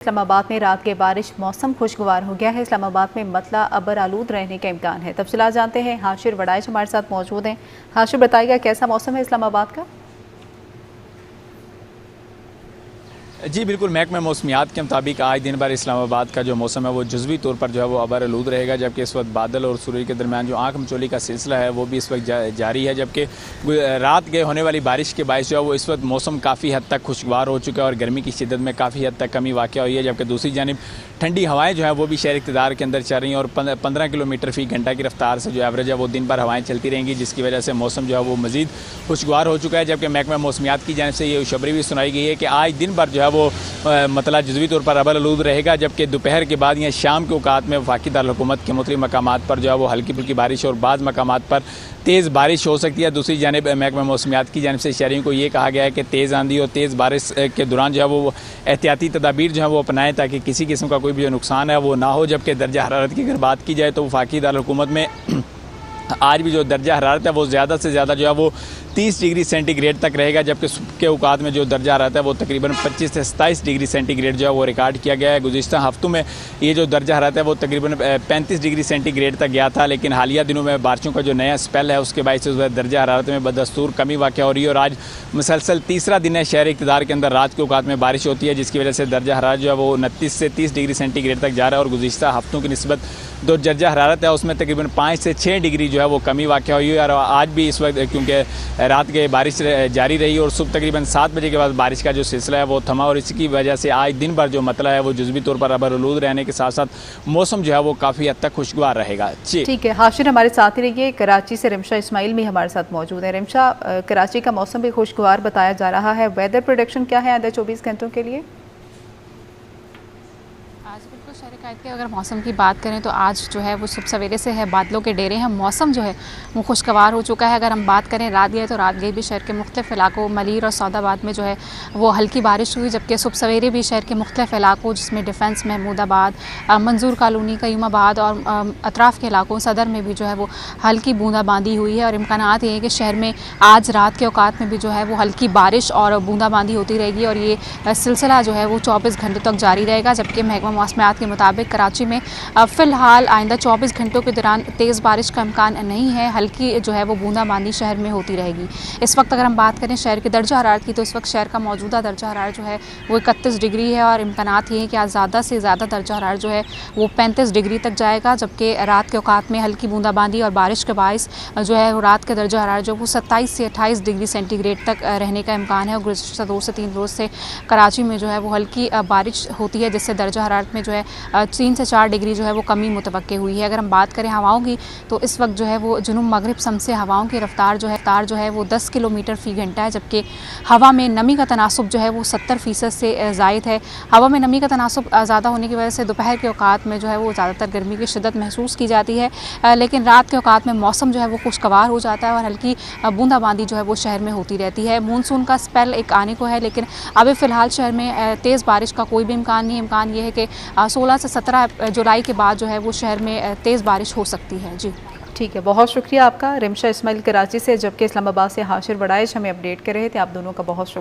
इस्लामाबाद में रात के बारिश मौसम खुशगवार हो गया है। इस्लामाबाद में मतला अबर आलूद रहने का इम्कान है। तफसीलात जानते हैं, हाशिर वड़ाइश हमारे साथ मौजूद हैं। हाशिर, बताइएगा कैसा मौसम है इस्लामाबाद का? जी बिल्कुल, महकमा मौसमियात के मुताबिक आज दिन भर इस्लामाबाद का जो मौसम है वो जुज़वी तौर पर जो है वो अबर आलूद रहेगा, जबकि इस वक्त बादल और सूरज के दरमियान जो आंख मचोली का सिलसिला है वो भी इस वक्त जारी है। जबकि रात के होने वाली बारिश के बायस जो है वो इस वक्त मौसम काफ़ी हद तक खुशगवार हो चुका है और गर्मी की शिद्दत में काफ़ी हद तक कमी वाक़ हुई है। जबकि दूसरी जानिब ठंडी हवाएं जो है वो भी शहर इक़्तिदार के अंदर चल रही हैं और 15 किलोमीटर फ़ी घंटा की रफ्तार से जो एवरेज है वो दिन भर हवाएं चलती रहेंगी, जिसकी वजह से मौसम जो है वो मज़ीद खुशगवार हो चुका है। जबकि महकमा मौसमियात की जानिब से ये खुशखबरी भी सुनाई गई है कि आज दिन भर जो है वो मतलब जुज़वी तौर पर अबर आलूद रहेगा, जबकि दोपहर के बाद या शाम के औकात में वफाकी दारुल-हुकूमत के मुख्तलिफ मकामात पर जो है वो हल्की फुल्की बारिश और बाज़ मकामात पर तेज़ बारिश हो सकती है। दूसरी जानिब महकमा मौसमियात की जानिब से शहरियों को ये कहा गया है कि तेज़ आंधी और तेज़ बारिश के दौरान जो है वो एहतियाती तदाबीर जो है वो अपनाएं ताकि किसी किस्म का कोई भी जो नुकसान है वो ना हो। जबकि दर्जा हरारत की अगर बात की जाए तो वफाकी दारुल-हुकूमत में आज भी जो दर्जा हरारत है वो ज़्यादा से ज़्यादा जो है वो 30 डिग्री सेंटीग्रेड तक रहेगा, जबकि सुबह के औकात में जो दर्जा हरारत है वो तकरीबन 25 से 27 डिग्री सेंटीग्रेड जो है वो रिकॉर्ड किया गया है। गुज़िश्ता हफ्तों में ये जो दर्जा हरारत है वो तकरीबन 35 डिग्री सेंटीग्रेड तक गया था, लेकिन हालिया दिनों में बारिशों का जो नया स्पेल है उसके बायस दर्जा हरारत में बदस्तूर कमी वाक़ हो रही है और आज मुसलसल तीसरा दिन है शहर इक़्तिदार के अंदर रात के औकात में बारिश होती है, जिसकी वजह से दर्जा हरारत जो है वो 29 से 30 डिग्री सेंटीग्रेड तक जा रहा है और गुज़िश्ता हफ्तों की निस्बत जो दर्जा हरारत है उसमें तकरीबन 5 से 6 डिग्री जो है वो कमी वाक़ हुई है। और आज भी इस वक्त क्योंकि रात के बारिश जारी रही और सुबह तकरीबन 7 बजे के बाद बारिश का जो सिलसिला है वो थमा और इसकी वजह से आज दिन भर जो मतला है वो जुज़वी तौर पर अबर आलूद रहने के साथ साथ मौसम जो है वो काफ़ी हद तक खुशगवार रहेगा। जी ठीक है, हाशिर हमारे साथ ही रहिए। कराची से रिमशा इस्माइल भी हमारे साथ मौजूद है। रिमशा, कराची का मौसम भी खुशगवार बताया जा रहा है, वेदर प्रोडिक्शन क्या है आगे 24 घंटों के लिए? आज बिल्कुल शहर कायद के अगर मौसम की बात करें तो आज जो है वो सुबह सवेरे से है बादलों के डेरे हैं, मौसम जो है वो खुशगवार हो चुका है। अगर हम बात करें रात गए तो रात गए भी शहर के मुख्तलिफ इलाकों मलीर और सौदाबाद में जो है वो हल्की बारिश हुई, जबकि सुबह सवेरे भी शहर के मुख्तलिफ इलाकों जिसमें डिफेंस, महमूदाबाद, मंजूर कॉलोनी, कईमाबाद और अतराफ़ के इलाकों सदर में भी जो है वो हल्की बूंदाबांदी हुई है और इम्कानात ये है कि शहर में आज रात के औकात में भी जो है वो हल्की बारिश और बूंदाबांदी होती रहेगी और ये सिलसिला जो है वो 24 घंटे तक जारी रहेगा। जबकि महकमा मौसमियात के मुताबिक कराची में फ़िलहाल आइंदा 24 घंटों के दौरान तेज़ बारिश का इम्कान नहीं है, हल्की जो है वो बूंदाबांदी शहर में होती रहेगी। इस वक्त अगर हम बात करें शहर के दर्जा हरारत की तो इस वक्त शहर का मौजूदा दर्जा हरारत जो है वो 31 डिग्री है और इम्कानात ये हैं कि आज ज़्यादा से ज़्यादा दर्जा हरारत जो है वो 35 डिग्री तक जाएगा, जबकि रात के औकात में हल्की बूंदाबांदी और बारिश के बायस जो है वो रात का दर्जा हरारत जो वो 27 से 28 डिग्री सेंटीग्रेड तक रहने का इम्कान है। और गुज़श्ता 2 से 3 रोज़ से कराची में जो है वो हल्की बारिश होती है, जिससे दर्जा हरारत में जो है 3 से 4 डिग्री जो है वो कमी मुतवक्के हुई है। अगर हम बात करें हवाओं की तो इस वक्त जो है वो जुनूब मगरिब समत से हवाओं की रफ्तार जो है वो 10 किलोमीटर फ़ी घंटा है, जबकि हवा में नमी का तनासुब जो है वो 70% से ज़ायद है। हवा में नमी का तनासुब ज़्यादा होने की वजह से दोपहर के औकात में जो है वो ज़्यादातर गर्मी की शिद्दत महसूस की जाती है, लेकिन रात के औकात में मौसम जो है वो खुशगवार हो जाता है और हल्की बूंदाबांदी जो है वो शहर में होती रहती है। मानसून का स्पेल एक आने को है, लेकिन अभी फ़िलहाल शहर में तेज़ बारिश का कोई भी इम्कान नहीं है। इम्कान ये है कि 16 से 17 जुलाई के बाद जो है वो शहर में तेज़ बारिश हो सकती है। जी ठीक है, बहुत शुक्रिया आपका। रिमशा इस्माइल कराची से, जबकि इस्लामाबाद से हाशिर वड़ाइश हमें अपडेट कर रहे थे। आप दोनों का बहुत शुक्रिया।